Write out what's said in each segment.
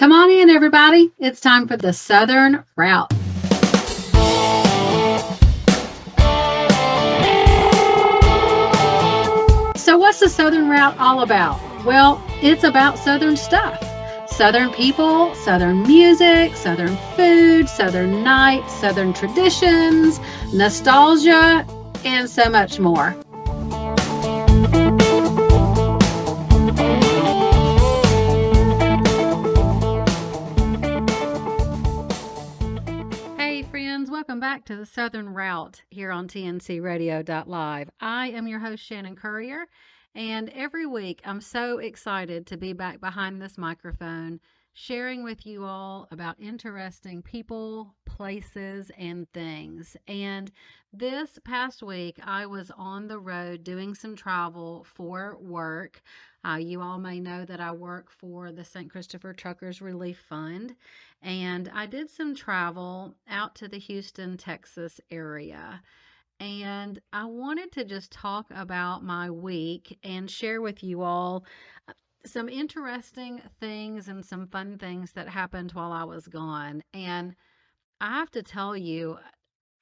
Come on in, everybody. It's time for the Southern Route. So, what's the Southern Route all about? Well, it's about Southern stuff. Southern people, Southern music, Southern food, Southern nights, Southern traditions, nostalgia, and so much more. Hey, friends, welcome back to the Southern Route here on TNCRadio.live. I am your host, Shannon Courier, and every week I'm so excited to be back behind this microphone sharing with you all about interesting people, places, and things. And this past week, I was on the road doing some travel for work. You all may know that I work for the St. Christopher Truckers Relief Fund, and I did some travel out to the Houston, Texas area. And I wanted to just talk about my week and share with you all some interesting things and some fun things that happened while I was gone. And I have to tell you,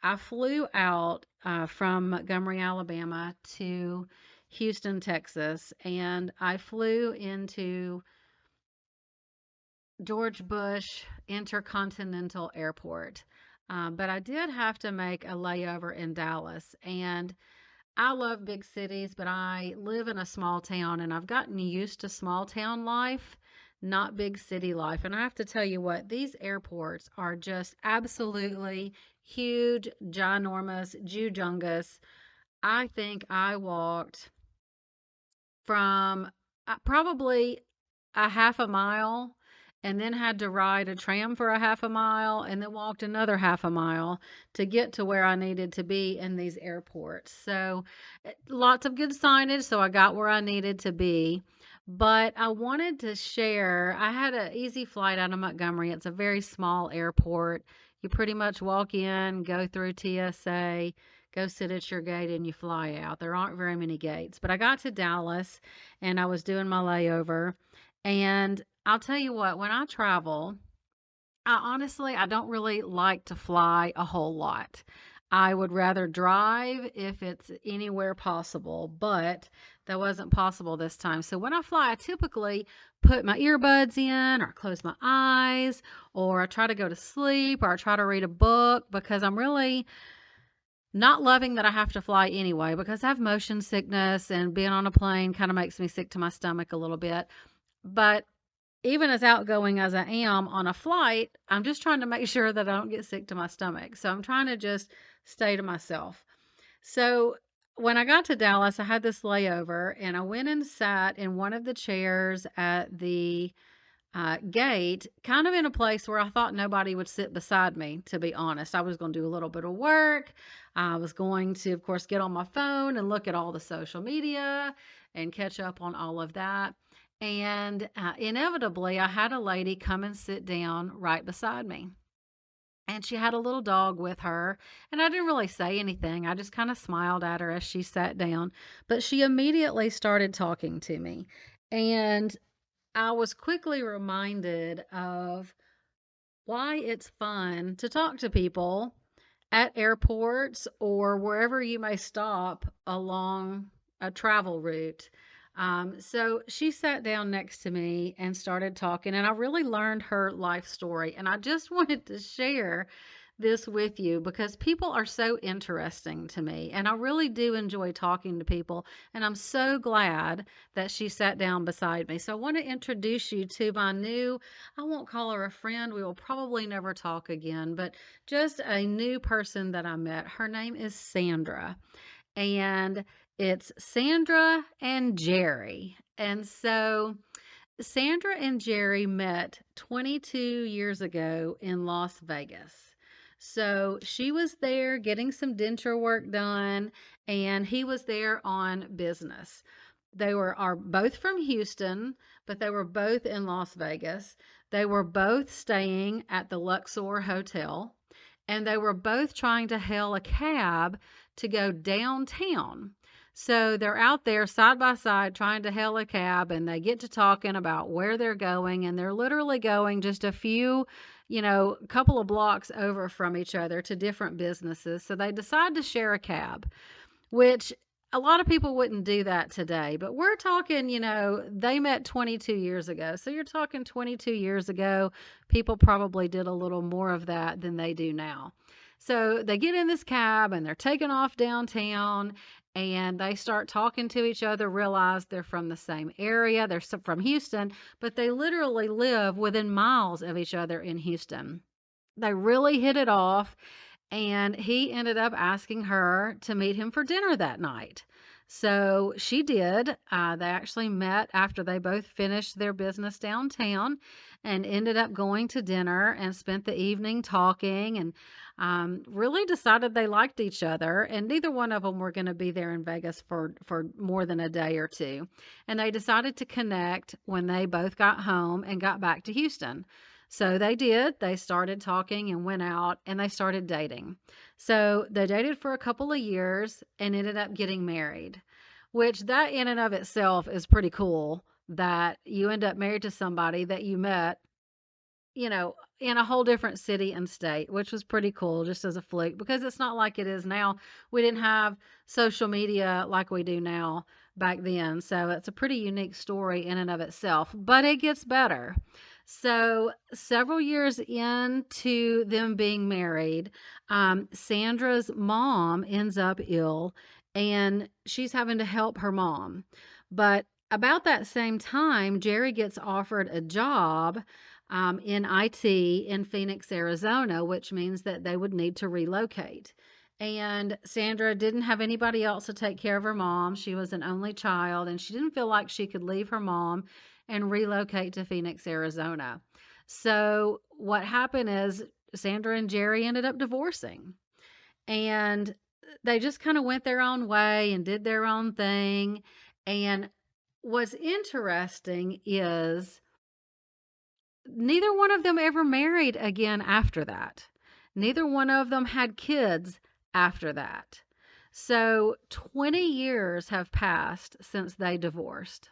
I flew out from Montgomery, Alabama to Houston, Texas, and I flew into George Bush Intercontinental Airport. But I did have to make a layover in Dallas. And I love big cities, but I live in a small town and I've gotten used to small town life, not big city life. And I have to tell you what, these airports are just absolutely huge, ginormous, jujungus. I think I walked from probably a half a mile and then had to ride a tram for a half a mile and then walked another half a mile to get to where I needed to be in these airports. So lots of good signage, so I got where I needed to be. But I wanted to share, I had an easy flight out of Montgomery. It's a very small airport. You pretty much walk in, go through TSA, go sit at your gate, and you fly out. There aren't very many gates. But I got to Dallas and I was doing my layover. And I'll tell you what, when I travel, I don't really like to fly a whole lot. I would rather drive if it's anywhere possible, but that wasn't possible this time. So when I fly, I typically put my earbuds in or close my eyes or I try to go to sleep or I try to read a book because I'm really not loving that I have to fly anyway because I have motion sickness and being on a plane kind of makes me sick to my stomach a little bit. But even as outgoing as I am on a flight, I'm just trying to make sure that I don't get sick to my stomach. So I'm trying to just stay to myself. So when I got to Dallas, I had this layover and I went and sat in one of the chairs at the gate, kind of in a place where I thought nobody would sit beside me, to be honest. I was going to do a little bit of work. I was going to, of course, get on my phone and look at all the social media and catch up on all of that. And inevitably, I had a lady come and sit down right beside me. And she had a little dog with her. And I didn't really say anything. I just kind of smiled at her as she sat down. But she immediately started talking to me. And I was quickly reminded of why it's fun to talk to people at airports or wherever you may stop along a travel route. So she sat down next to me and started talking, and I really learned her life story. And I just wanted to share this with you because people are so interesting to me, and I really do enjoy talking to people. And I'm so glad that she sat down beside me. So I want to introduce you to my new, I won't call her a friend, we will probably never talk again, but just a new person that I met. Her name is Sandra, and it's Sandra and Jerry. And so Sandra and Jerry met 22 years ago in Las Vegas. So she was there getting some denture work done, and he was there on business. They are both from Houston, but they were both in Las Vegas. They were both staying at the Luxor Hotel, and they were both trying to hail a cab to go downtown. So they're out there side by side trying to hail a cab, and they get to talking about where they're going, and they're literally going just a few, couple of blocks over from each other to different businesses. So they decide to share a cab, which a lot of people wouldn't do that today. But we're talking, they met 22 years ago. So you're talking 22 years ago, people probably did a little more of that than they do now. So they get in this cab and they're taking off downtown, and they start talking to each other, realize they're from the same area. They're from Houston, but they literally live within miles of each other in Houston. They really hit it off, and he ended up asking her to meet him for dinner that night. So she did. They actually met after they both finished their business downtown and ended up going to dinner and spent the evening talking, and really decided they liked each other. And neither one of them were going to be there in Vegas for more than a day or two. And they decided to connect when they both got home and got back to Houston. So they did. They started talking and went out and they started dating. So they dated for a couple of years and ended up getting married, which that in and of itself is pretty cool that you end up married to somebody that you met, in a whole different city and state, which was pretty cool just as a fluke because it's not like it is now. We didn't have social media like we do now back then. So it's a pretty unique story in and of itself, but it gets better. So, several years into them being married, Sandra's mom ends up ill and she's having to help her mom. But about that same time, Jerry gets offered a job in IT in Phoenix, Arizona, which means that they would need to relocate. And Sandra didn't have anybody else to take care of her mom. She was an only child, and she didn't feel like she could leave her mom and relocate to Phoenix, Arizona. So, what happened is Sandra and Jerry ended up divorcing, and they just kind of went their own way and did their own thing. And what's interesting is neither one of them ever married again after that. Neither one of them had kids after that. So 20 years have passed since they divorced.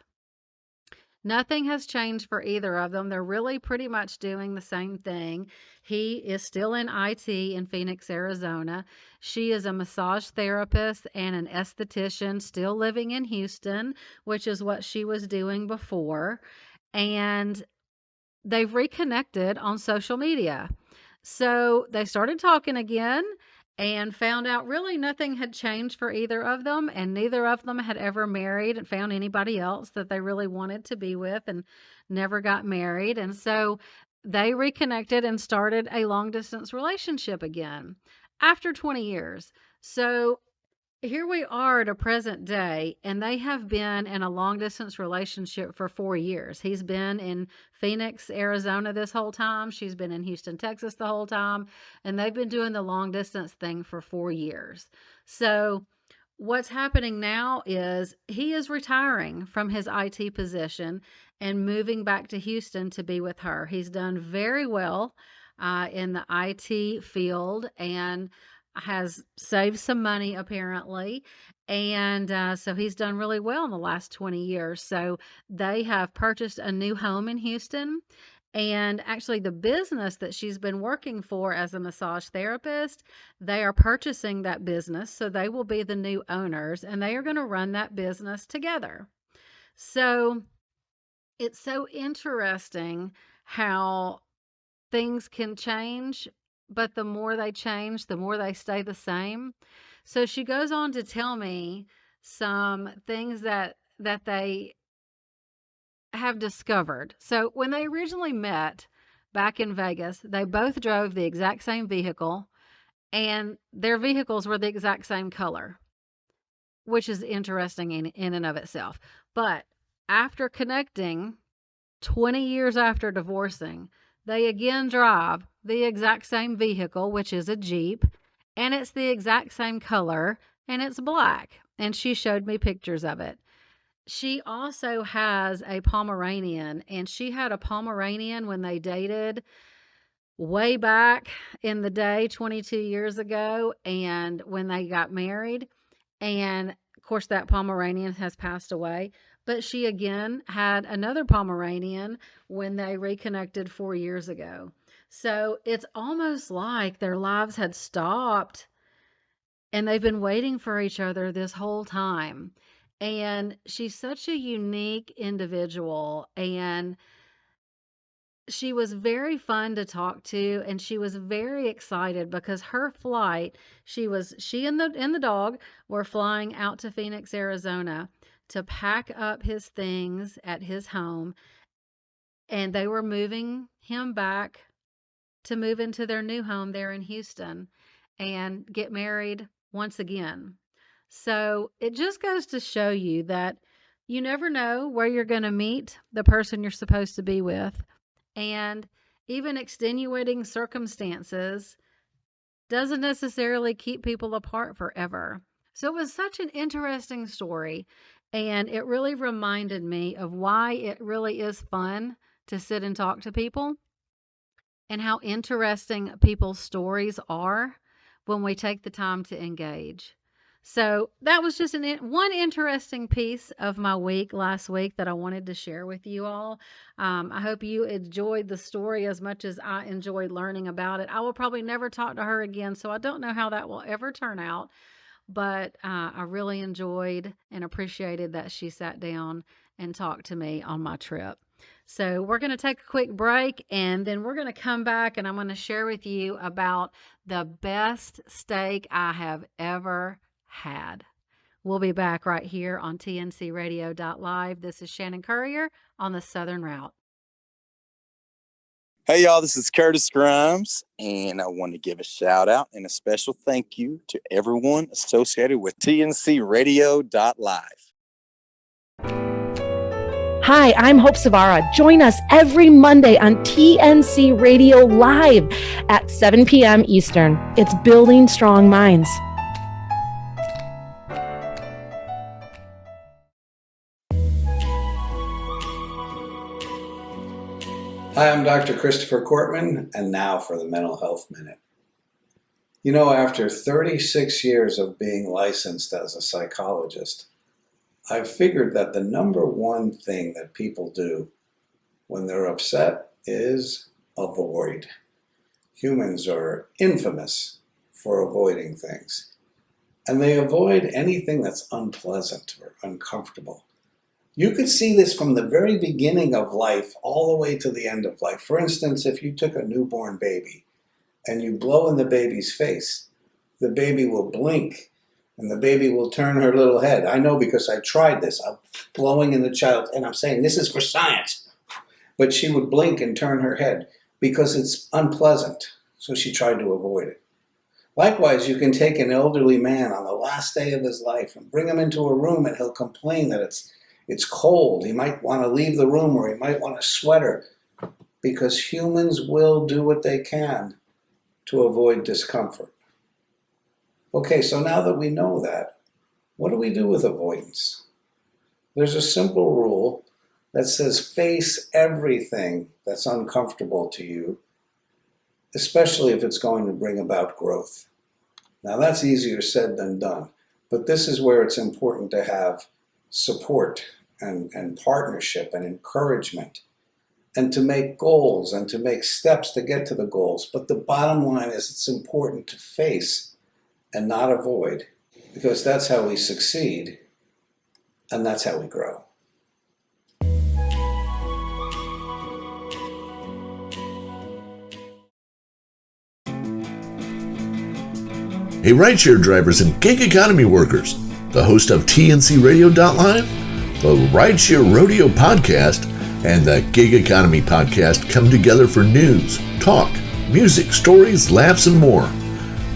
Nothing has changed for either of them. They're really pretty much doing the same thing. He is still in IT in Phoenix, Arizona. She is a massage therapist and an esthetician, still living in Houston, which is what she was doing before. And they've reconnected on social media. So they started talking again and found out really nothing had changed for either of them, and neither of them had ever married and found anybody else that they really wanted to be with and never got married. And so they reconnected and started a long distance relationship again after 20 years. So here we are at a present day, and they have been in a long distance relationship for 4 years. He's been in Phoenix, Arizona this whole time. She's been in Houston, Texas the whole time. And they've been doing the long distance thing for 4 years. So, what's happening now is he is retiring from his IT position and moving back to Houston to be with her. He's done very well in the IT field and has saved some money apparently. And so he's done really well in the last 20 years. So they have purchased a new home in Houston. And actually, the business that she's been working for as a massage therapist, they are purchasing that business. So they will be the new owners and they are going to run that business together. So it's so interesting how things can change, but the more they change, the more they stay the same. So she goes on to tell me some things that they have discovered. So when they originally met back in Vegas, they both drove the exact same vehicle and their vehicles were the exact same color, which is interesting in and of itself. But after connecting 20 years after divorcing, they again drive the exact same vehicle, which is a Jeep, and it's the exact same color and it's black. And she showed me pictures of it. She also has a Pomeranian, and she had a Pomeranian when they dated way back in the day, 22 years ago, and when they got married. And course, that Pomeranian has passed away, but she again had another Pomeranian when they reconnected 4 years ago. So it's almost like their lives had stopped and they've been waiting for each other this whole time. And she's such a unique individual, and she was very fun to talk to, and she was very excited because her flight, she and the dog were flying out to Phoenix, Arizona to pack up his things at his home, and they were moving him back to move into their new home there in Houston and get married once again. So it just goes to show you that you never know where you're going to meet the person you're supposed to be with. And even extenuating circumstances doesn't necessarily keep people apart forever. So it was such an interesting story. And it really reminded me of why it really is fun to sit and talk to people and how interesting people's stories are when we take the time to engage. So that was just one interesting piece of my week last week that I wanted to share with you all. I hope you enjoyed the story as much as I enjoyed learning about it. I will probably never talk to her again, so I don't know how that will ever turn out. But I really enjoyed and appreciated that she sat down and talked to me on my trip. So we're going to take a quick break and then we're going to come back and I'm going to share with you about the best steak I have ever had. We'll be back right here on tncradio.live. This is Shannon Courier on the Southern Route. Hey, y'all, this is Curtis Grimes, and I want to give a shout out and a special thank you to everyone associated with tncradio.live. Hi, I'm Hope Savara. Join us every Monday on TNC Radio Live at 7 p.m. Eastern. It's Building Strong Minds. Hi, I'm Dr. Christopher Cortman, and now for the Mental Health Minute. You know, after 36 years of being licensed as a psychologist, I've figured that the number one thing that people do when they're upset is avoid. Humans are infamous for avoiding things, and they avoid anything that's unpleasant or uncomfortable. You could see this from the very beginning of life all the way to the end of life. For instance, if you took a newborn baby and you blow in the baby's face, the baby will blink and the baby will turn her little head. I know because I tried this. I'm blowing in the child and I'm saying this is for science. But she would blink and turn her head because it's unpleasant. So she tried to avoid it. Likewise, you can take an elderly man on the last day of his life and bring him into a room and he'll complain that it's cold. He might want to leave the room or he might want a sweater because humans will do what they can to avoid discomfort. Okay, so now that we know that, what do we do with avoidance? There's a simple rule that says face everything that's uncomfortable to you, especially if it's going to bring about growth. Now that's easier said than done, but this is where it's important to have support and partnership and encouragement and to make goals and to make steps to get to the goals. But the bottom line is it's important to face and not avoid because that's how we succeed and that's how we grow. Hey, rideshare drivers and gig economy workers, the host of TNCRadio.live, the Rideshare Rodeo Podcast, and the Gig Economy Podcast come together for news, talk, music, stories, laughs, and more.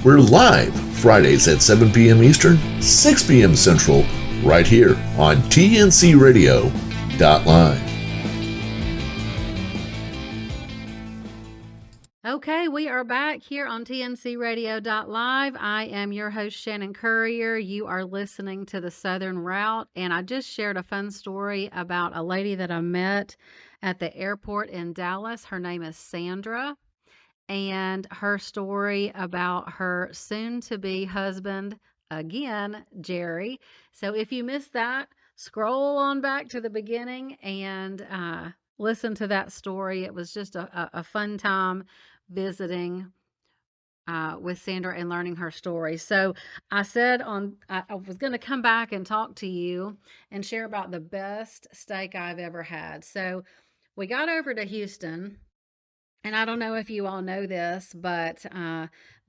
We're live Fridays at 7 p.m. Eastern, 6 p.m. Central, right here on TNCRadio.live. Okay, we are back here on tncradio.live. I am your host, Shannon Courier. You are listening to the Southern Route, and I just shared a fun story about a lady that I met at the airport in Dallas. Her name is Sandra, and her story about her soon-to-be husband, again, Jerry. So if you missed that, scroll on back to the beginning and listen to that story. It was just a fun time visiting with Sandra and learning her story. So I said I was going to come back and talk to you and share about the best steak I've ever had. So we got over to Houston, and I don't know if you all know this, but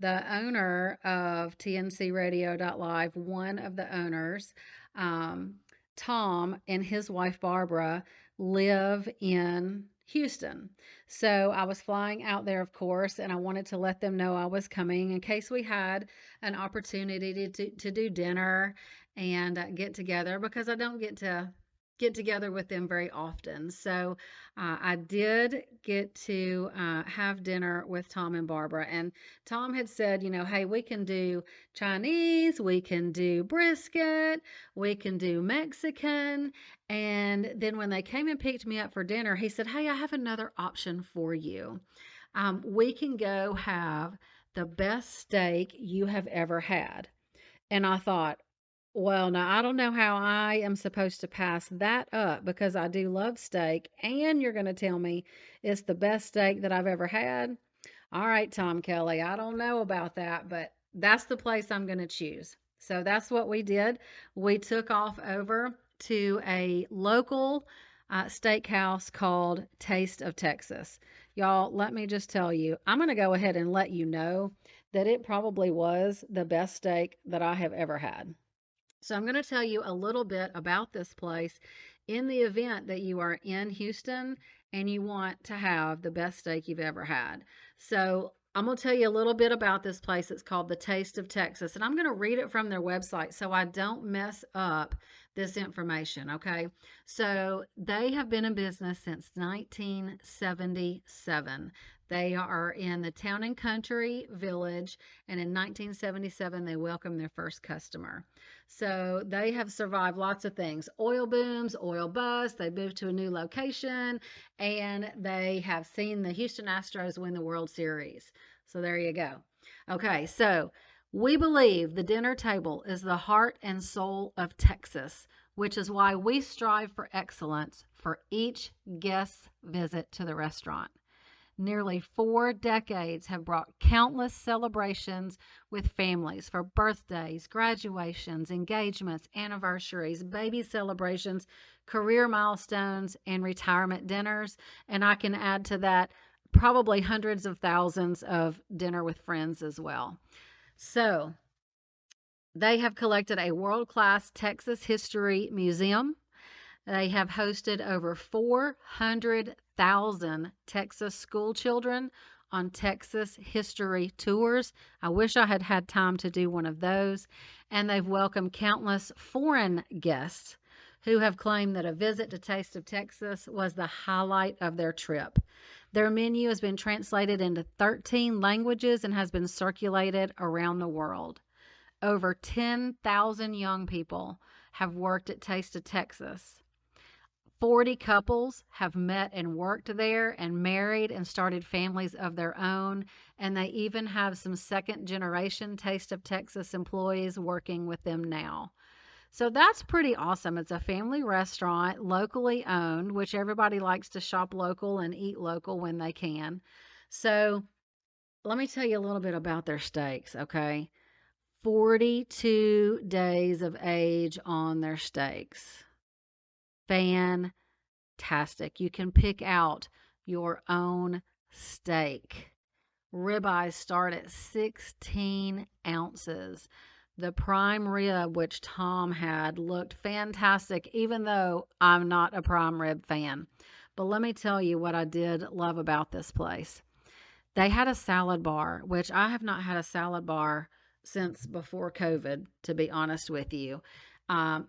the owner of TNC Radio.live, one of the owners, um, Tom, and his wife Barbara live in Houston. So I was flying out there, of course, and I wanted to let them know I was coming in case we had an opportunity to do dinner and get together, because I don't get together with them very often. So I did get to have dinner with Tom and Barbara. And Tom had said, hey, we can do Chinese, we can do brisket, we can do Mexican. And then when they came and picked me up for dinner, he said, hey, I have another option for you. We can go have the best steak you have ever had. And I thought, well, now I don't know how I am supposed to pass that up, because I do love steak, and you're going to tell me it's the best steak that I've ever had. All right, Tom Kelly, I don't know about that, but that's the place I'm going to choose. So that's what we did. We took off over to a local steakhouse called Taste of Texas. Y'all, let me just tell you, I'm going to go ahead and let you know that it probably was the best steak that I have ever had. So I'm going to tell you a little bit about this place in the event that you are in Houston and you want to have the best steak you've ever had. So I'm going to tell you a little bit about this place. It's called the Taste of Texas, and I'm going to read it from their website so I don't mess up this information, okay? So they have been in business since 1977. They are in the Town and Country Village, and in 1977 they welcomed their first customer. So they have survived lots of things: oil booms, oil busts. They moved to a new location, and they have seen the Houston Astros win the World Series. So there you go. Okay, so we believe the dinner table is the heart and soul of Texas, which is why we strive for excellence for each guest's visit to the restaurant. Nearly 4 decades have brought countless celebrations with families for birthdays, graduations, engagements, anniversaries, baby celebrations, career milestones, and retirement dinners. And I can add to that probably hundreds of thousands of dinner with friends as well. So they have collected a world-class Texas history museum. They have hosted over 400,000 Texas school children on Texas history tours. I wish I had had time to do one of those. And they've welcomed countless foreign guests who have claimed that a visit to Taste of Texas was the highlight of their trip. Their menu has been translated into 13 languages and has been circulated around the world. Over 10,000 young people have worked at Taste of Texas. 40 couples have met and worked there and married and started families of their own. And they even have some second generation Taste of Texas employees working with them now. So that's pretty awesome. It's a family restaurant, locally owned, which everybody likes to shop local and eat local when they can. So let me tell you a little bit about their steaks, okay? 42 days of age on their steaks. Fantastic. You can pick out your own steak. Ribeyes start at 16 ounces. The prime rib, which Tom had, looked fantastic, even though I'm not a prime rib fan. But let me tell you what I did love about this place. They had a salad bar, which I have not had a salad bar since before COVID, to be honest with you.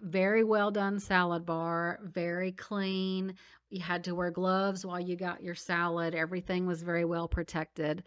Very well done salad bar, very clean. You had to wear gloves while you got your salad. Everything was very well protected.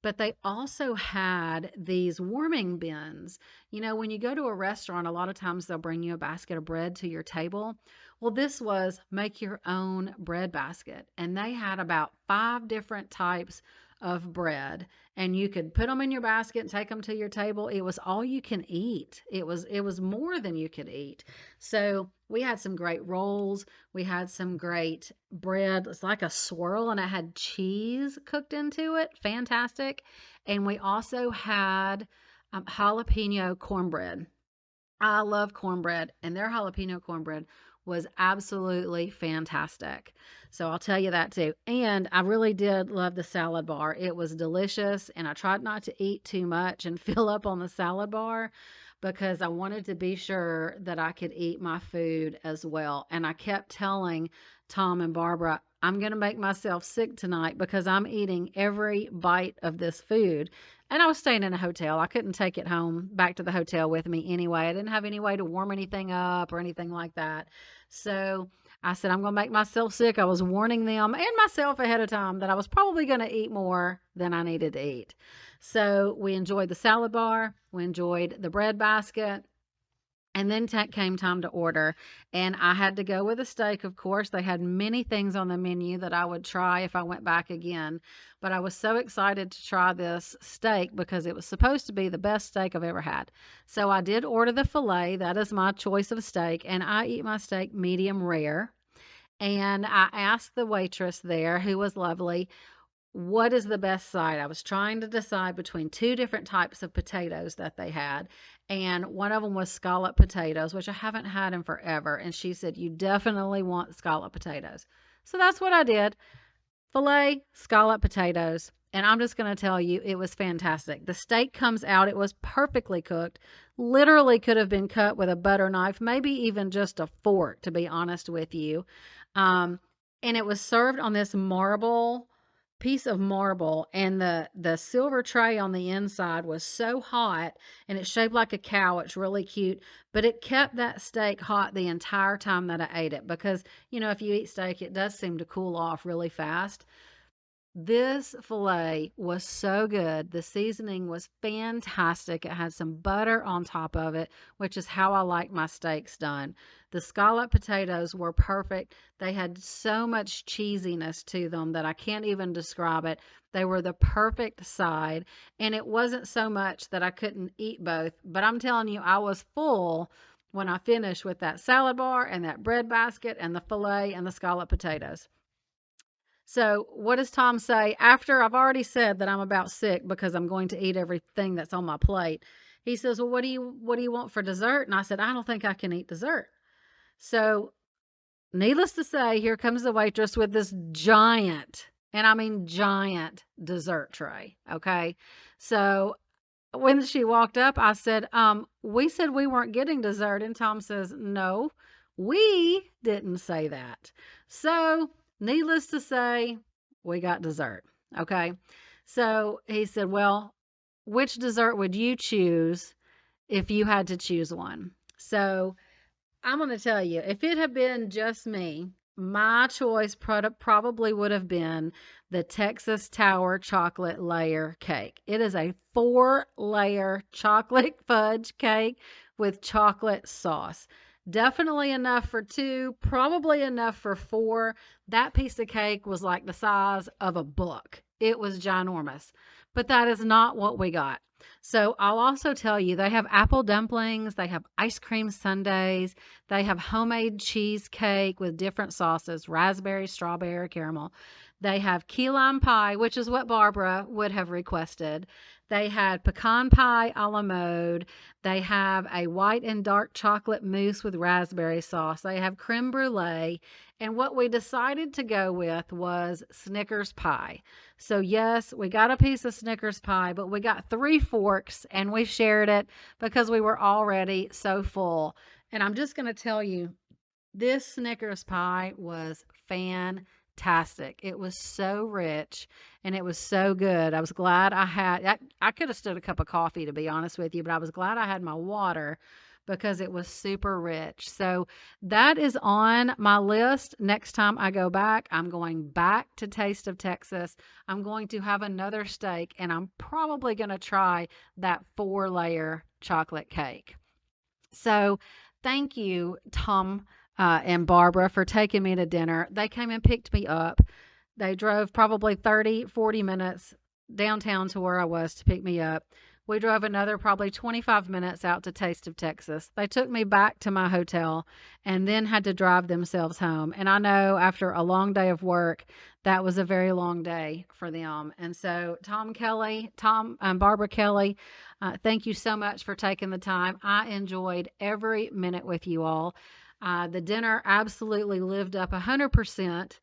But they also had these warming bins. You know, when you go to a restaurant, a lot of times they'll bring you a basket of bread to your table. Well, this was make your own bread basket. And they had about 5 different types of bread, and you could put them in your basket and take them to your table. It was all you can eat. It was more than you could eat. So we had some great rolls. We had some great bread. It's like a swirl, and it had cheese cooked into it. Fantastic. And we also had jalapeno cornbread. I love cornbread, and their jalapeno cornbread was absolutely fantastic. So I'll tell you that too. And I really did love the salad bar. It was delicious, and I tried not to eat too much and fill up on the salad bar because I wanted to be sure that I could eat my food as well. And I kept telling Tom and Barbara, I'm going to make myself sick tonight because I'm eating every bite of this food. And I was staying in a hotel. I couldn't take it home back to the hotel with me anyway. I didn't have any way to warm anything up or anything like that. So I said, I'm going to make myself sick. I was warning them and myself ahead of time that I was probably going to eat more than I needed to eat. So we enjoyed the salad bar. We enjoyed the bread basket. And then came time to order, and I had to go with a steak, of course. They had many things on the menu that I would try if I went back again, but I was so excited to try this steak because it was supposed to be the best steak I've ever had. So I did order the filet. That is my choice of steak, and I eat my steak medium rare. And I asked the waitress there, who was lovely, what is the best side? I was trying to decide between two different types of potatoes that they had, and one of them was scallop potatoes, which I haven't had in forever. And she said, you definitely want scallop potatoes. So that's what I did. Filet, scallop potatoes. And I'm just going to tell you, it was fantastic. The steak comes out. It was perfectly cooked. Literally could have been cut with a butter knife, maybe even just a fork, to be honest with you. And it was served on this piece of marble, and the silver tray on the inside was so hot, and it's shaped like a cow. It's really cute, but it kept that steak hot the entire time that I ate it because, if you eat steak, it does seem to cool off really fast. This filet was so good. The seasoning was fantastic. It had some butter on top of it, which is how I like my steaks done. The scallop potatoes were perfect. They had so much cheesiness to them that I can't even describe it. They were the perfect side, and it wasn't so much that I couldn't eat both, but I'm telling you, I was full when I finished with that salad bar and that bread basket and the filet and the scallop potatoes. So what does Tom say after I've already said that I'm about sick because I'm going to eat everything that's on my plate? He says, well, what do you want for dessert? And I said, I don't think I can eat dessert. So needless to say, here comes the waitress with this giant, and I mean giant, dessert tray. Okay. So when she walked up, I said, we said we weren't getting dessert. And Tom says, no, we didn't say that. So needless to say, we got dessert. Okay. So he said, well, which dessert would you choose if you had to choose one? So I'm going to tell you, if it had been just me, my choice probably would have been the Texas Tower chocolate layer cake. It is a 4-layer chocolate fudge cake with chocolate sauce. Definitely enough for 2, probably enough for 4. That piece of cake was like the size of a book. It was ginormous, but that is not what we got. So I'll also tell you, they have apple dumplings, they have ice cream sundaes, they have homemade cheesecake with different sauces, raspberry, strawberry, caramel. They have key lime pie, which is what Barbara would have requested. They had pecan pie a la mode. They have a white and dark chocolate mousse with raspberry sauce. They have creme brulee. And what we decided to go with was Snickers pie. So yes, we got a piece of Snickers pie, but we got 3 forks and we shared it because we were already so full. And I'm just going to tell you, this Snickers pie was fantastic. It was so rich and it was so good. I was glad I could have stood a cup of coffee, to be honest with you, but I was glad I had my water because it was super rich. So that is on my list. Next time I go back, I'm going back to Taste of Texas. I'm going to have another steak, and I'm probably going to try that 4-layer chocolate cake. So thank you, Tom and Barbara, for taking me to dinner. They came and picked me up. They drove probably 30, 40 minutes downtown to where I was to pick me up. We drove another probably 25 minutes out to Taste of Texas. They took me back to my hotel and then had to drive themselves home. And I know after a long day of work, that was a very long day for them. And so, Barbara Kelly, thank you so much for taking the time. I enjoyed every minute with you all. The dinner absolutely lived up 100%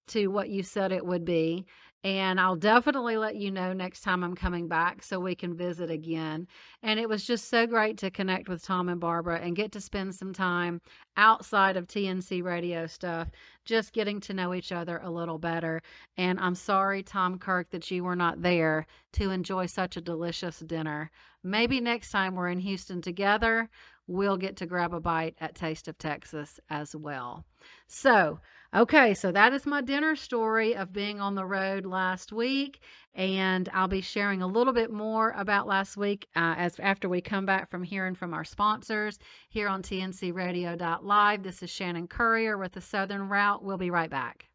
to what you said it would be. And I'll definitely let you know next time I'm coming back so we can visit again. And it was just so great to connect with Tom and Barbara and get to spend some time outside of TNC radio stuff, just getting to know each other a little better. And I'm sorry, Tom Kirk, that you were not there to enjoy such a delicious dinner. Maybe next time we're in Houston together, we'll get to grab a bite at Taste of Texas as well. So that is my dinner story of being on the road last week, and I'll be sharing a little bit more about last week after we come back from hearing from our sponsors here on tncradio.live. This is Shannon Currier with the Southern Route. We'll be right back.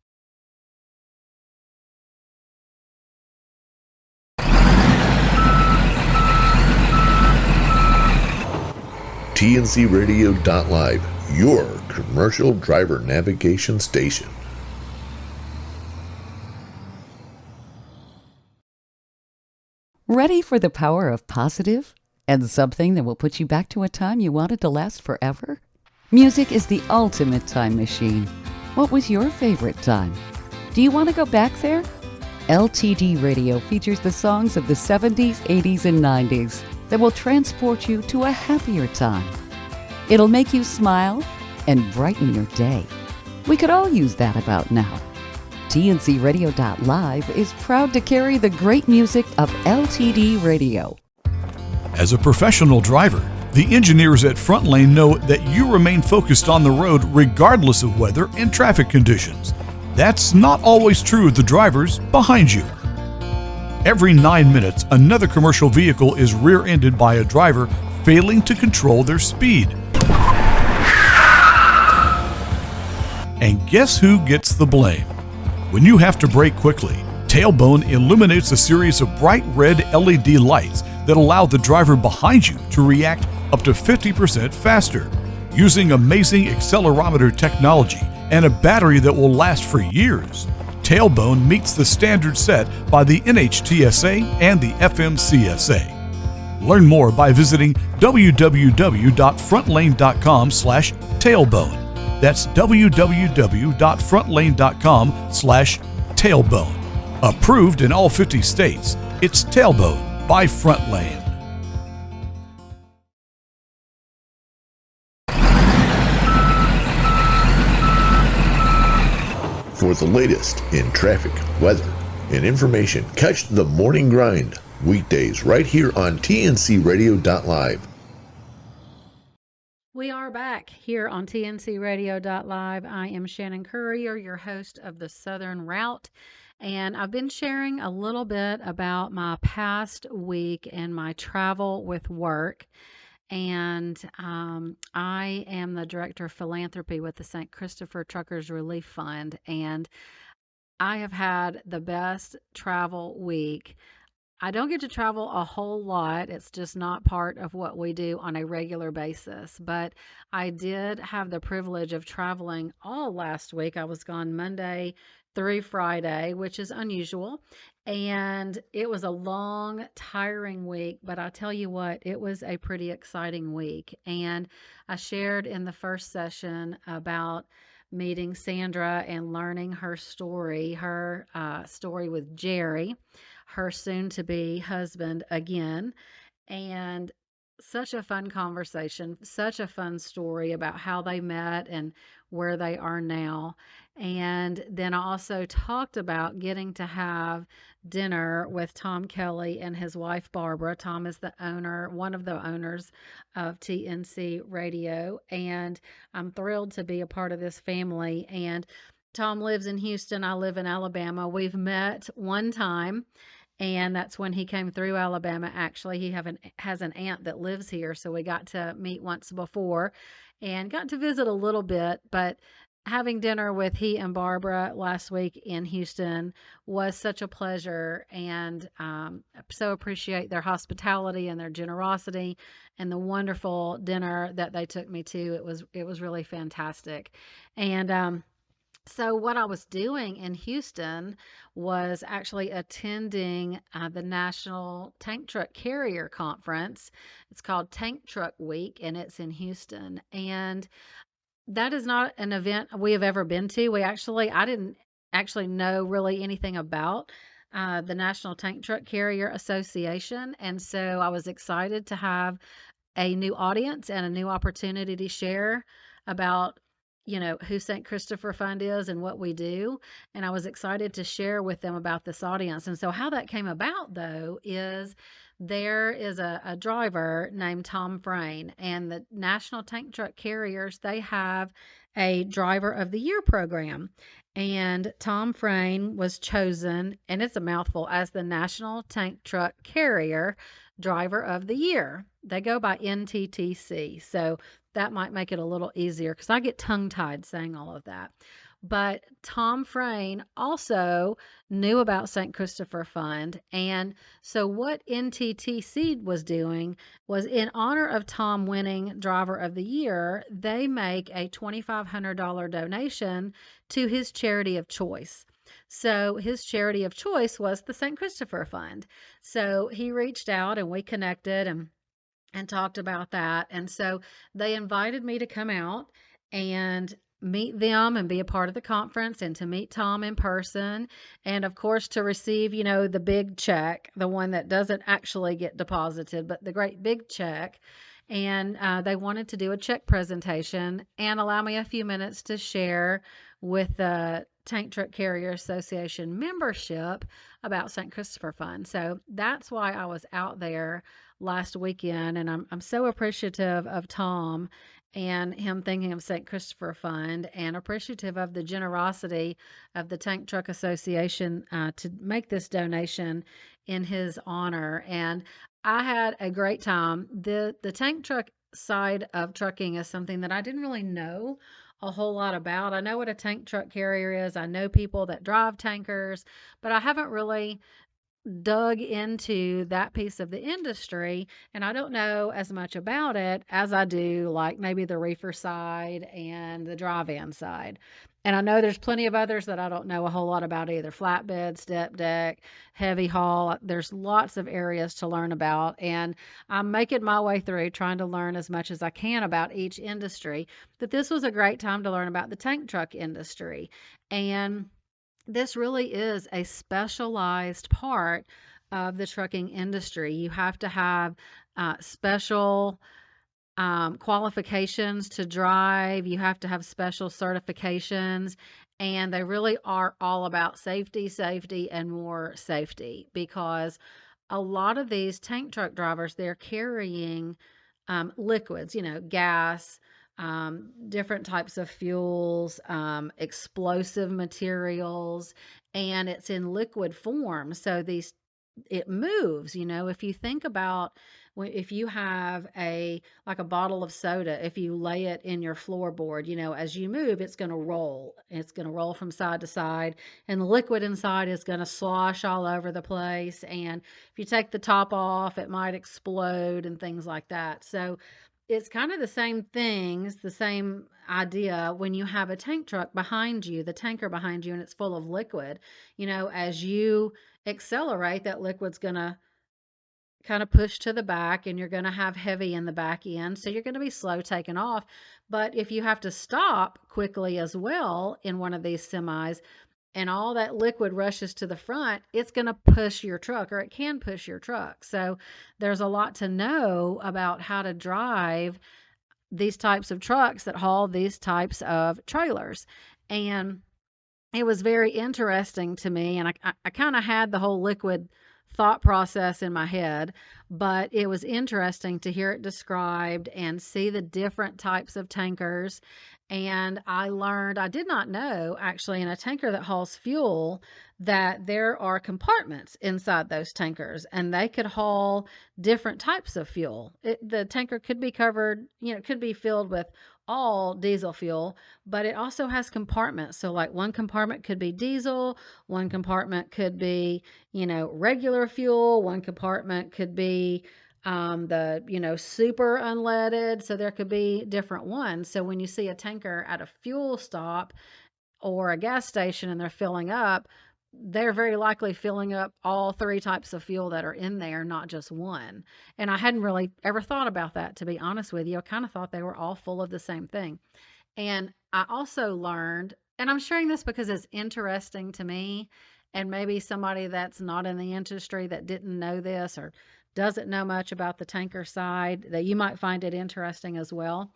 tncradio.live, your commercial driver navigation station. Ready for the power of positive and something that will put you back to a time you wanted to last forever? Music is the ultimate time machine. What was your favorite time? Do you want to go back there? LTD Radio features the songs of the 70s, 80s, and 90s that will transport you to a happier time. It'll make you smile and brighten your day. We could all use that about now. TNCradio.live is proud to carry the great music of LTD Radio. As a professional driver, the engineers at Front Lane know that you remain focused on the road regardless of weather and traffic conditions. That's not always true of the drivers behind you. Every 9 minutes, another commercial vehicle is rear-ended by a driver failing to control their speed. And guess who gets the blame? When you have to brake quickly, Tailbone illuminates a series of bright red LED lights that allow the driver behind you to react up to 50% faster. Using amazing accelerometer technology and a battery that will last for years, Tailbone meets the standard set by the NHTSA and the FMCSA. Learn more by visiting www.frontlane.com/tailbone. That's www.frontlane.com/tailbone. Approved in all 50 states, it's Tailbone by Front Lane. For the latest in traffic, weather, and information, catch the Morning Grind weekdays right here on tncradio.live. We are back here on tncradio.live. I am Shannon Currier, your host of the Southern Route, and I've been sharing a little bit about my past week and my travel with work. And I am the Director of Philanthropy with the St. Christopher Truckers Relief Fund, and I have had the best travel week. I don't get to travel a whole lot. It's just not part of what we do on a regular basis. But I did have the privilege of traveling all last week. I was gone Monday through Friday, which is unusual. And it was a long, tiring week. But I tell you what, it was a pretty exciting week. And I shared in the first session about meeting Sandra and learning her story with Jerry, her soon-to-be husband again, and such a fun conversation, such a fun story about how they met and where they are now. And then I also talked about getting to have dinner with Tom Kelly and his wife, Barbara. Tom is the owner, one of the owners of TNC Radio, and I'm thrilled to be a part of this family. And Tom lives in Houston. I live in Alabama. We've met one time, and that's when he came through Alabama. Actually, he has an aunt that lives here, so we got to meet once before and got to visit a little bit. But having dinner with he and Barbara last week in Houston was such a pleasure, and so appreciate their hospitality and their generosity, and the wonderful dinner that they took me to. It was really fantastic, and so what I was doing in Houston was actually attending the National Tank Truck Carrier Conference. It's called Tank Truck Week, and it's in Houston, and that is not an event we have ever been to. I didn't actually know really anything about the National Tank Truck Carrier Association. And so I was excited to have a new audience and a new opportunity to share about, who St. Christopher Fund is and what we do. And I was excited to share with them about this audience. And so how that came about, though, is there is a driver named Tom Frayne, and the National Tank Truck Carriers, they have a Driver of the Year program. And Tom Frayne was chosen, and it's a mouthful, as the National Tank Truck Carrier Driver of the Year. They go by NTTC. So that might make it a little easier because I get tongue-tied saying all of that. But Tom Frayne also knew about St. Christopher Fund. And so what NTTC was doing was, in honor of Tom winning Driver of the Year, they make a $2,500 donation to his charity of choice. So his charity of choice was the St. Christopher Fund. So he reached out and we connected and talked about that. And so they invited me to come out and meet them and be a part of the conference, and to meet Tom in person, and of course to receive, the big check, the one that doesn't actually get deposited, but the great big check. And they wanted to do a check presentation and allow me a few minutes to share with the Tank Truck Carrier Association membership about St. Christopher Fund. So that's why I was out there last weekend, and I'm so appreciative of Tom and him thinking of St. Christopher Fund, and appreciative of the generosity of the Tank Truck Association to make this donation in his honor. And I had a great time. The tank truck side of trucking is something that I didn't really know a whole lot about. I know what a tank truck carrier is. I know people that drive tankers, but I haven't really dug into that piece of the industry, and I don't know as much about it as I do like maybe the reefer side and the dry van side. And I know there's plenty of others that I don't know a whole lot about either: flatbed, step deck, heavy haul. There's lots of areas to learn about, and I'm making my way through trying to learn as much as I can about each industry. But this was a great time to learn about the tank truck industry. And this really is a specialized part of the trucking industry. You have to have special qualifications to drive. You have to have special certifications, and they really are all about safety, and more safety, because a lot of these tank truck drivers, they're carrying liquids, gas, different types of fuels, explosive materials, and it's in liquid form. So it moves. If you think about, if you have like a bottle of soda, if you lay it in your floorboard, as you move, it's going to roll. It's going to roll from side to side, and the liquid inside is going to slosh all over the place. And if you take the top off, it might explode and things like that. So it's kind of the same things, the same idea when you have a tank truck behind you, the tanker behind you, and it's full of liquid. As you accelerate, that liquid's going to kind of push to the back, and you're going to have heavy in the back end. So you're going to be slow taking off. But if you have to stop quickly as well in one of these semis, and all that liquid rushes to the front, it's going to push your truck, or it can push your truck. So there's a lot to know about how to drive these types of trucks that haul these types of trailers. And it was very interesting to me, and I kind of had the whole liquid thought process in my head, but it was interesting to hear it described and see the different types of tankers And I learned, I did not know actually, in a tanker that hauls fuel, that there are compartments inside those tankers and they could haul different types of fuel. The tanker could be covered, it could be filled with all diesel fuel, but it also has compartments. So, like, one compartment could be diesel, one compartment could be, regular fuel, one compartment could be super unleaded. So there could be different ones. So when you see a tanker at a fuel stop or a gas station and they're filling up, they're very likely filling up all three types of fuel that are in there, not just one. And I hadn't really ever thought about that, to be honest with you. I kind of thought they were all full of the same thing. And I also learned, and I'm sharing this because it's interesting to me, and maybe somebody that's not in the industry that didn't know this or doesn't know much about the tanker side, that you might find it interesting as well.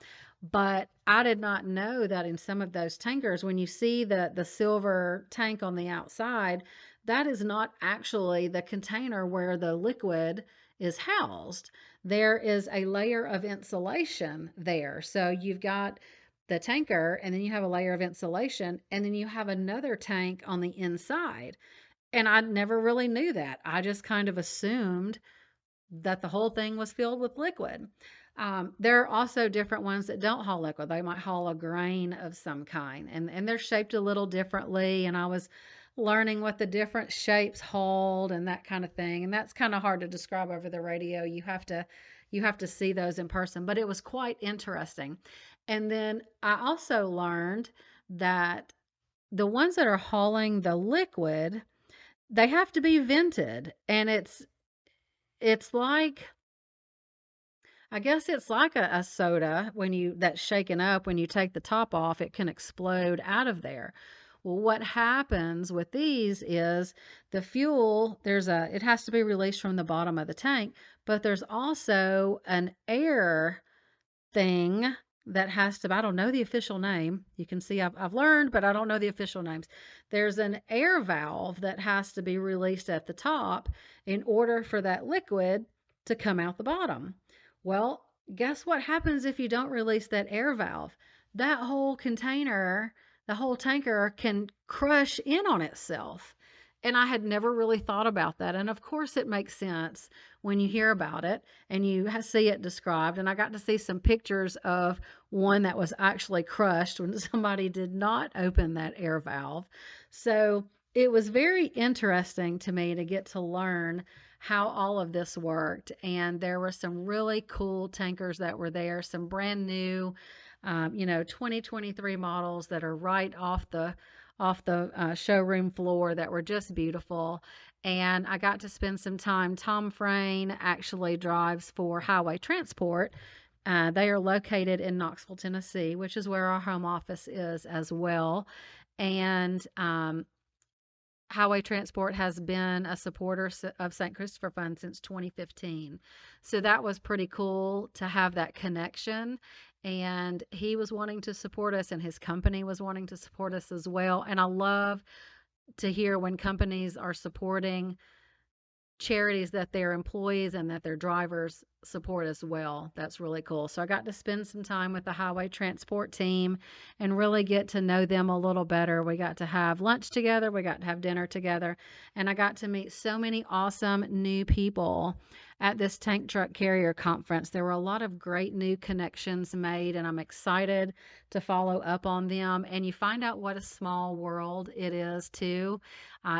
But I did not know that in some of those tankers, when you see the silver tank on the outside, that is not actually the container where the liquid is housed. There is a layer of insulation there. So you've got the tanker, and then you have a layer of insulation, and then you have another tank on the inside. And I never really knew that. I just kind of assumed that the whole thing was filled with liquid. There are also different ones that don't haul liquid. They might haul a grain of some kind, and they're shaped a little differently. And I was learning what the different shapes hold and that kind of thing. And that's kind of hard to describe over the radio. You have to see those in person, but it was quite interesting. And then I also learned that the ones that are hauling the liquid, they have to be vented, and it's like, I guess it's like a soda that's shaken up, when you take the top off, it can explode out of there. Well, what happens with these is the fuel, it has to be released from the bottom of the tank, but there's also an air thing that has to, I don't know the official name. You can see I've learned, but I don't know the official names. There's an air valve that has to be released at the top in order for that liquid to come out the bottom. Well, guess what happens if you don't release that air valve? That whole container, the whole tanker can crush in on itself. And I had never really thought about that. And of course, it makes sense when you hear about it and you see it described. And I got to see some pictures of one that was actually crushed when somebody did not open that air valve. So it was very interesting to me to get to learn how all of this worked. And there were some really cool tankers that were there, some brand new, 2023 models that are right off the showroom floor that were just beautiful. And I got to spend some time. Tom Frayne actually drives for Highway Transport. They are located in Knoxville, Tennessee, which is where our home office is as well. And Highway Transport has been a supporter of St. Christopher Fund since 2015. So that was pretty cool to have that connection. And he was wanting to support us, and his company was wanting to support us as well. And I love to hear when companies are supporting charities that their employees and that their drivers support as well. That's really cool. So I got to spend some time with the Highway Transport team and really get to know them a little better. We got to have lunch together, we got to have dinner together, and I got to meet so many awesome new people at this tank truck carrier conference. There were a lot of great new connections made, and I'm excited to follow up on them. And you find out what a small world it is too.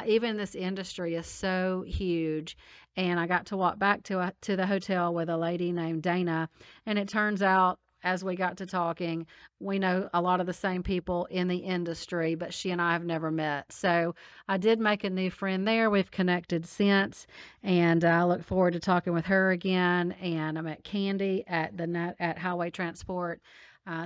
Even this industry is so huge. And I got to walk back to the hotel with a lady named Dana, and it turns out, as we got to talking, we know a lot of the same people in the industry, but she and I have never met. So I did make a new friend there. We've connected since, and I look forward to talking with her again. And I met Candy at Highway Transport,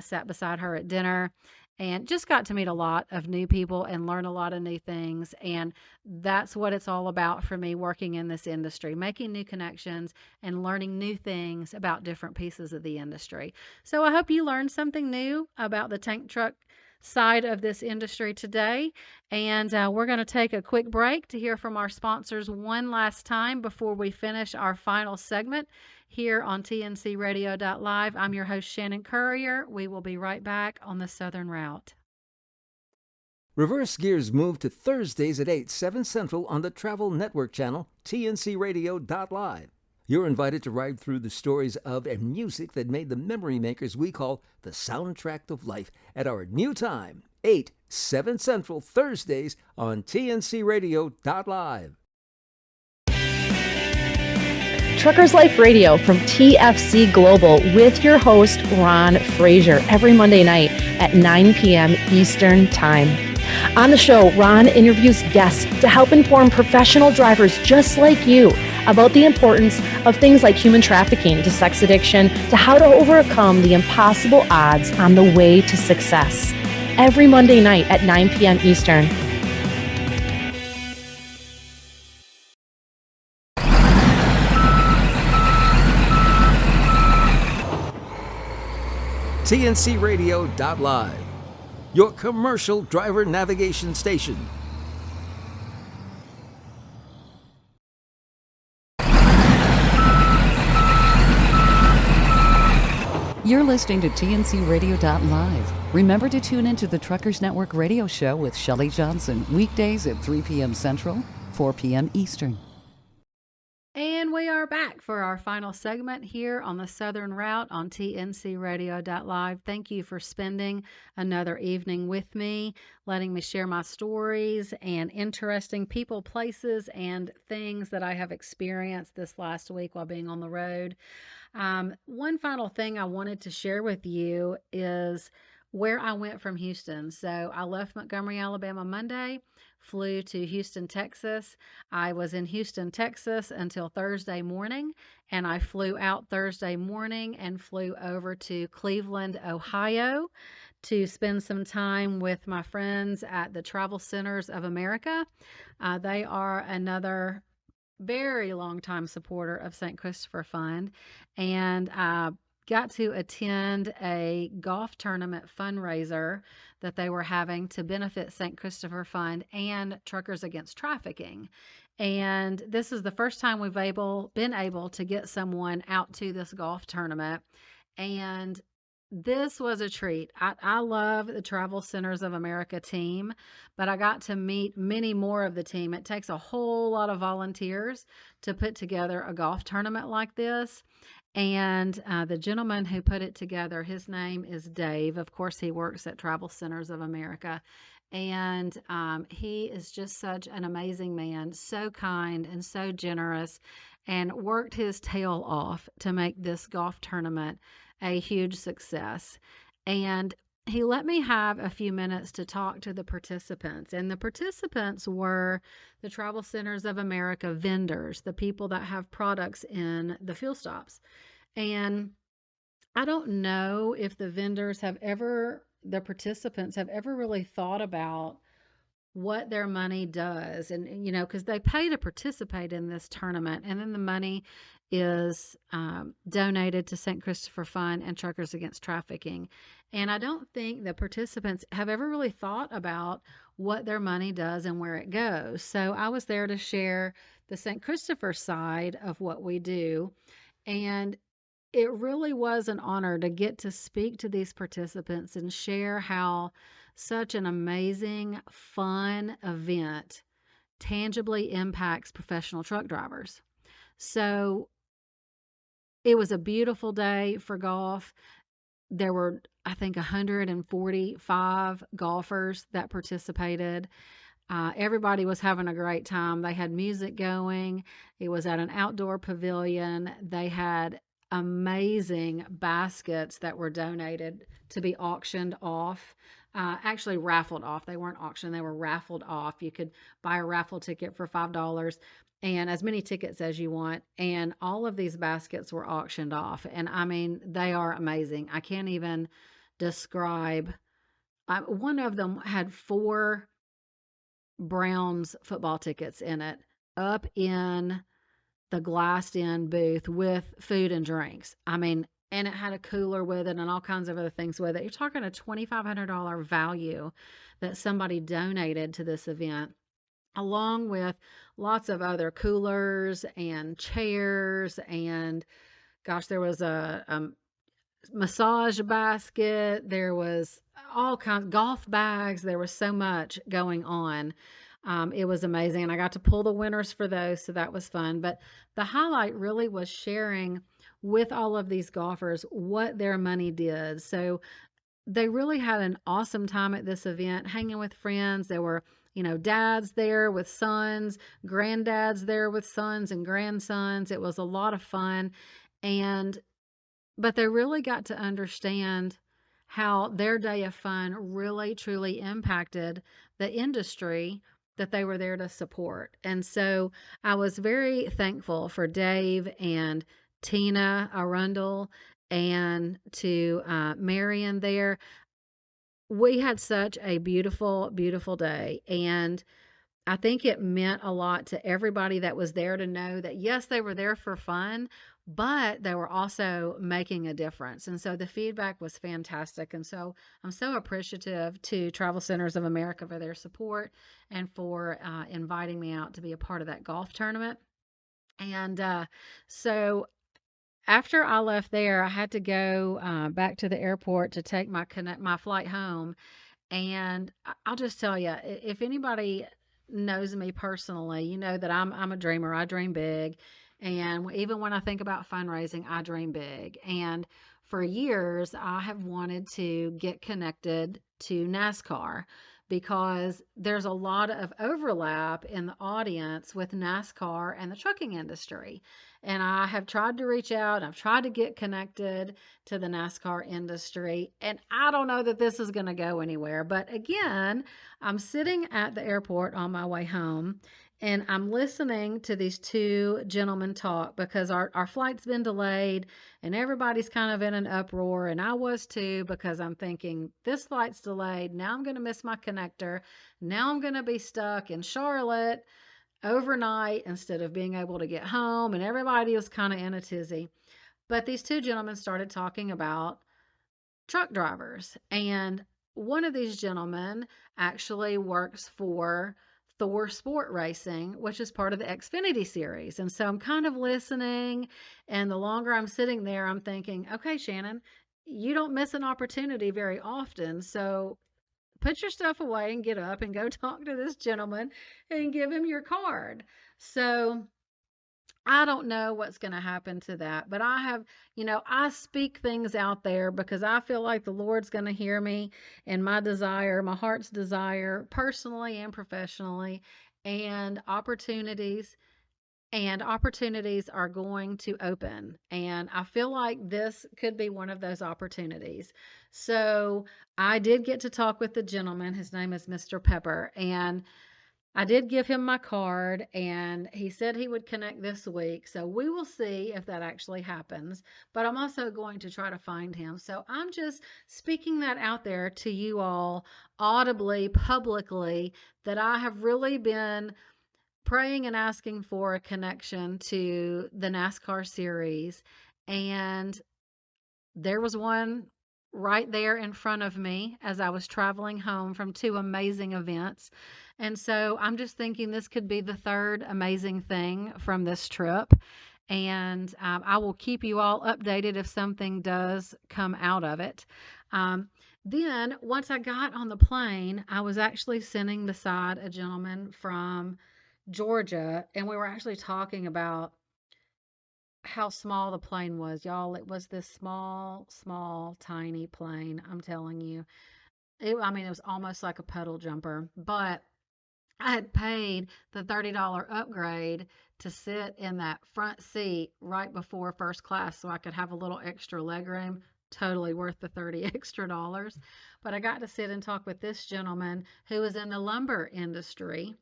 sat beside her at dinner, and just got to meet a lot of new people and learn a lot of new things. And that's what it's all about for me, working in this industry, making new connections and learning new things about different pieces of the industry. So I hope you learned something new about the tank truck side of this industry today. And we're going to take a quick break to hear from our sponsors one last time before we finish our final segment here on tncradio.live. I'm your host, Shannon Courier. We will be right back on the Southern Route. Reverse Gears moved to Thursdays at 8, 7 Central on the Travel Network channel, tncradio.live. You're invited to ride through the stories of and music that made the memory makers we call the soundtrack of life at our new time, 8, 7 Central, Thursdays on tncradio.live. Truckers Life Radio from TFC Global with your host, Ron Frazier, every Monday night at 9 p.m. Eastern Time. On the show, Ron interviews guests to help inform professional drivers just like you about the importance of things like human trafficking to sex addiction to how to overcome the impossible odds on the way to success. Every Monday night at 9 p.m. Eastern. tncradio.live, your commercial driver navigation station. You're listening to tncradio.live. Remember to tune into the Truckers Network radio show with Shelley Johnson, weekdays at 3 p.m. Central, 4 p.m. Eastern. And we are back for our final segment here on the Southern Route on tncradio.live. Thank you for spending another evening with me, letting me share my stories and interesting people, places, and things that I have experienced this last week while being on the road. One final thing I wanted to share with you is where I went from Houston. So I left Montgomery, Alabama Monday, flew to Houston, Texas. I was in Houston, Texas until Thursday morning, and I flew out Thursday morning and flew over to Cleveland, Ohio to spend some time with my friends at the Travel Centers of America. They are another very long time supporter of St. Christopher Fund, and got to attend a golf tournament fundraiser that they were having to benefit St. Christopher Fund and Truckers Against Trafficking. And this is the first time we've been able to get someone out to this golf tournament. And this was a treat. I love the Travel Centers of America team, but I got to meet many more of the team. It takes a whole lot of volunteers to put together a golf tournament like this. And the gentleman who put it together, his name is Dave. Of course, he works at Travel Centers of America. And he is just such an amazing man, so kind and so generous, and worked his tail off to make this golf tournament a huge success. And he let me have a few minutes to talk to the participants. And the participants were the Travel Centers of America vendors, the people that have products in the fuel stops. And I don't know if the participants have ever really thought about what their money does. And because they pay to participate in this tournament, and then the money is donated to St. Christopher Fund and Truckers Against Trafficking. And I don't think the participants have ever really thought about what their money does and where it goes. So I was there to share the St. Christopher side of what we do. And it really was an honor to get to speak to these participants and share how such an amazing, fun event tangibly impacts professional truck drivers. So it was a beautiful day for golf. There were, I think, 145 golfers that participated. Everybody was having a great time. They had music going. It was at an outdoor pavilion. They had amazing baskets that were donated to be auctioned off. Actually raffled off. They weren't auctioned, they were raffled off. You could buy a raffle ticket for $5 and as many tickets as you want. And all of these baskets were auctioned off. And I mean, they are amazing. I can't even describe. One of them had 4 Browns football tickets in it, up in the glassed in booth with food and drinks. I mean, and it had a cooler with it and all kinds of other things with it. You're talking a $2,500 value that somebody donated to this event, along with lots of other coolers and chairs. And gosh, there was a massage basket. There was all kinds golf bags. There was so much going on. It was amazing. And I got to pull the winners for those. So that was fun. But the highlight really was sharing with all of these golfers what their money did. So they really had an awesome time at this event, hanging with friends. There were, dads there with sons, granddads there with sons and grandsons. It was a lot of fun. But they really got to understand how their day of fun really truly impacted the industry that they were there to support. And so I was very thankful for Dave and Tina Arundel and to Marion there. We had such a beautiful, beautiful day. And I think it meant a lot to everybody that was there to know that, yes, they were there for fun, but they were also making a difference. And so the feedback was fantastic. And so I'm so appreciative to Travel Centers of America for their support and for inviting me out to be a part of that golf tournament. And so after I left there, I had to go back to the airport to take my flight home. And I'll just tell you, if anybody knows me personally, you know that I'm a dreamer. I dream big. And even when I think about fundraising, I dream big. And for years, I have wanted to get connected to NASCAR because there's a lot of overlap in the audience with NASCAR and the trucking industry. And I have tried to reach out, I've tried to get connected to the NASCAR industry, and I don't know that this is going to go anywhere. But again, I'm sitting at the airport on my way home, and I'm listening to these two gentlemen talk because our flight's been delayed and everybody's kind of in an uproar. And I was too, because I'm thinking, this flight's delayed. Now I'm going to miss my connector. Now I'm going to be stuck in Charlotte overnight instead of being able to get home. And everybody was kind of in a tizzy. But these two gentlemen started talking about truck drivers. And one of these gentlemen actually works for Thor Sport Racing, which is part of the Xfinity series. And so I'm kind of listening, and the longer I'm sitting there, I'm thinking, okay, Shannon, you don't miss an opportunity very often. So put your stuff away and get up and go talk to this gentleman and give him your card. So I don't know what's going to happen to that, but I have, I speak things out there because I feel like the Lord's going to hear me and my desire, my heart's desire, personally and professionally, and opportunities are going to open. And I feel like this could be one of those opportunities. So I did get to talk with the gentleman. His name is Mr. Pepper, and I did give him my card, and he said he would connect this week. So we will see if that actually happens. But I'm also going to try to find him. So I'm just speaking that out there to you all audibly, publicly, that I have really been praying and asking for a connection to the NASCAR series. And there was one right there in front of me as I was traveling home from two amazing events. And so I'm just thinking this could be the third amazing thing from this trip. And I will keep you all updated if something does come out of it. Then once I got on the plane, I was actually sitting beside a gentleman from Georgia, and we were actually talking about how small the plane was, y'all. It was this small, tiny plane. I'm telling you. It was almost like a puddle jumper, but I had paid the $30 upgrade to sit in that front seat right before first class so I could have a little extra legroom. Totally worth the $30 extra. But I got to sit and talk with this gentleman who was in the lumber industry.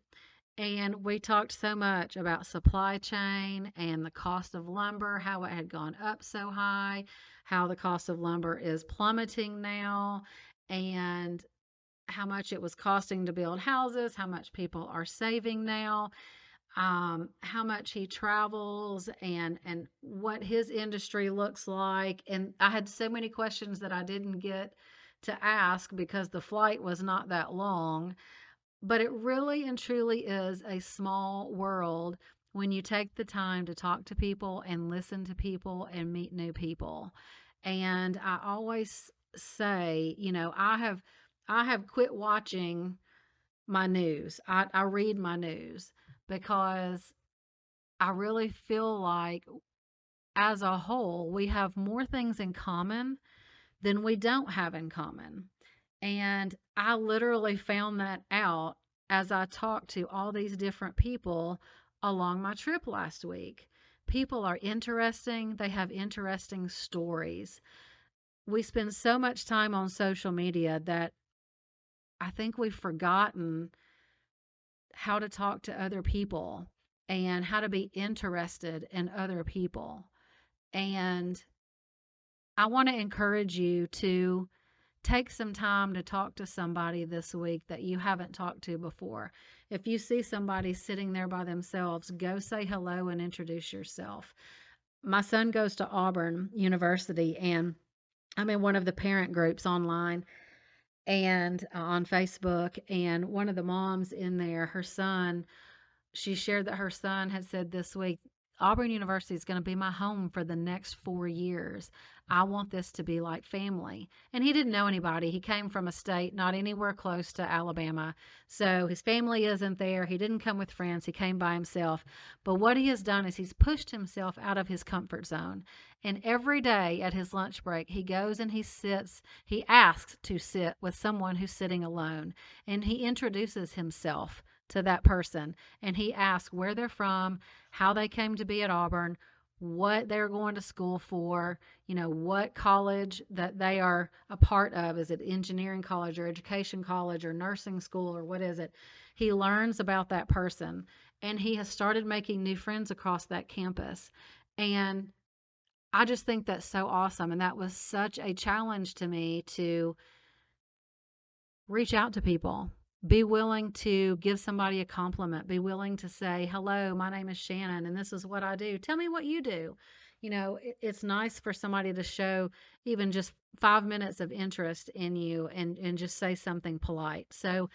And we talked so much about supply chain and the cost of lumber, how it had gone up so high, how the cost of lumber is plummeting now, and how much it was costing to build houses, how much people are saving now. how much he travels and what his industry looks like. And I had so many questions that I didn't get to ask because the flight was not that long. But it really and truly is a small world when you take the time to talk to people and listen to people and meet new people. And I always say, I have quit watching my news. I read my news because I really feel like as a whole, we have more things in common than we don't have in common. And I literally found that out as I talked to all these different people along my trip last week. People are interesting, they have interesting stories. We spend so much time on social media that I think we've forgotten how to talk to other people and how to be interested in other people. And I want to encourage you to take some time to talk to somebody this week that you haven't talked to before. If you see somebody sitting there by themselves, go say hello and introduce yourself. My son goes to Auburn University, and I'm in one of the parent groups online and on Facebook, and one of the moms in there, she shared that her son had said this week, Auburn University is going to be my home for the next 4 years. I want this to be like family. And he didn't know anybody. He came from a state not anywhere close to Alabama. So his family isn't there. He didn't come with friends. He came by himself. But what he has done is he's pushed himself out of his comfort zone. And every day at his lunch break, he goes and he asks to sit with someone who's sitting alone. And he introduces himself to that person. And he asks where they're from, how they came to be at Auburn, what they're going to school for, what college that they are a part of. Is it engineering college or education college or nursing school or what is it? He learns about that person, and he has started making new friends across that campus. And I just think that's so awesome. And that was such a challenge to me to reach out to people. Be willing to give somebody a compliment. Be willing to say, hello, my name is Shannon, and this is what I do. Tell me what you do. It's nice for somebody to show even just 5 minutes of interest in you and just say something polite. So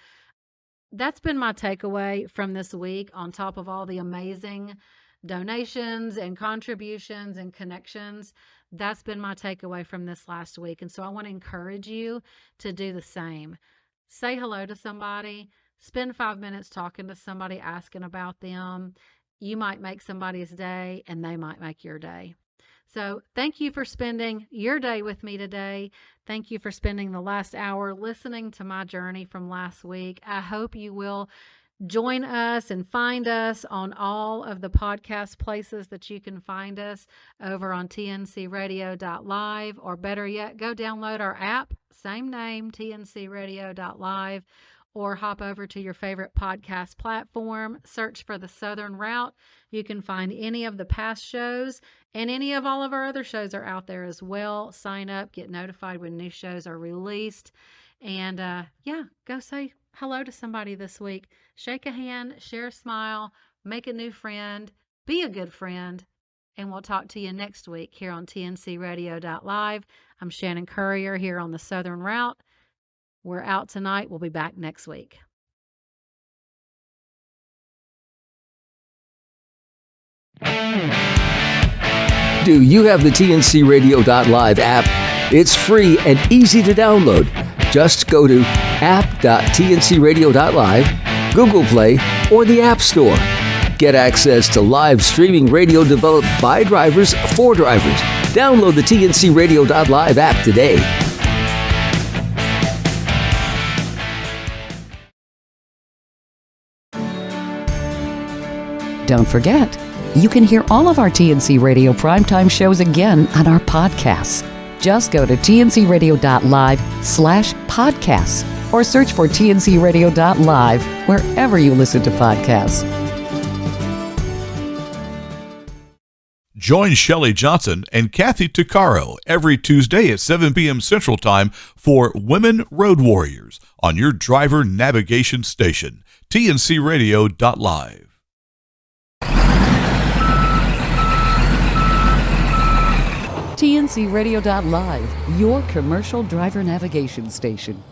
that's been my takeaway from this week, on top of all the amazing donations and contributions and connections. That's been my takeaway from this last week. And so I want to encourage you to do the same. Say hello to somebody, spend 5 minutes talking to somebody, asking about them. You might make somebody's day, and they might make your day. So thank you for spending your day with me today. Thank you for spending the last hour listening to my journey from last week. I hope you will join us and find us on all of the podcast places that you can find us, over on tncradio.live, or better yet, go download our app, same name, tncradio.live, or hop over to your favorite podcast platform, search for The Southern Route. You can find any of the past shows, and any of all of our other shows are out there as well. Sign up, get notified when new shows are released, and go say hello to somebody this week. Shake a hand, share a smile, make a new friend, be a good friend, and we'll talk to you next week here on tncradio.live. I'm Shannon Currier here on The Southern Route. We're out tonight. We'll be back next week. Do you have the tncradio.live app? It's free and easy to download. Just go to app.tncradio.live, Google Play, or the App Store. Get access to live streaming radio developed by drivers for drivers. Download the tncradio.live app today. Don't forget, you can hear all of our TNC Radio primetime shows again on our podcasts. Just go to tncradio.live/podcasts or search for tncradio.live wherever you listen to podcasts. Join Shelley Johnson and Kathy Tuccaro every Tuesday at 7 p.m. Central Time for Women Road Warriors on your driver navigation station, tncradio.live. TNCRadio.live, your commercial driver navigation station.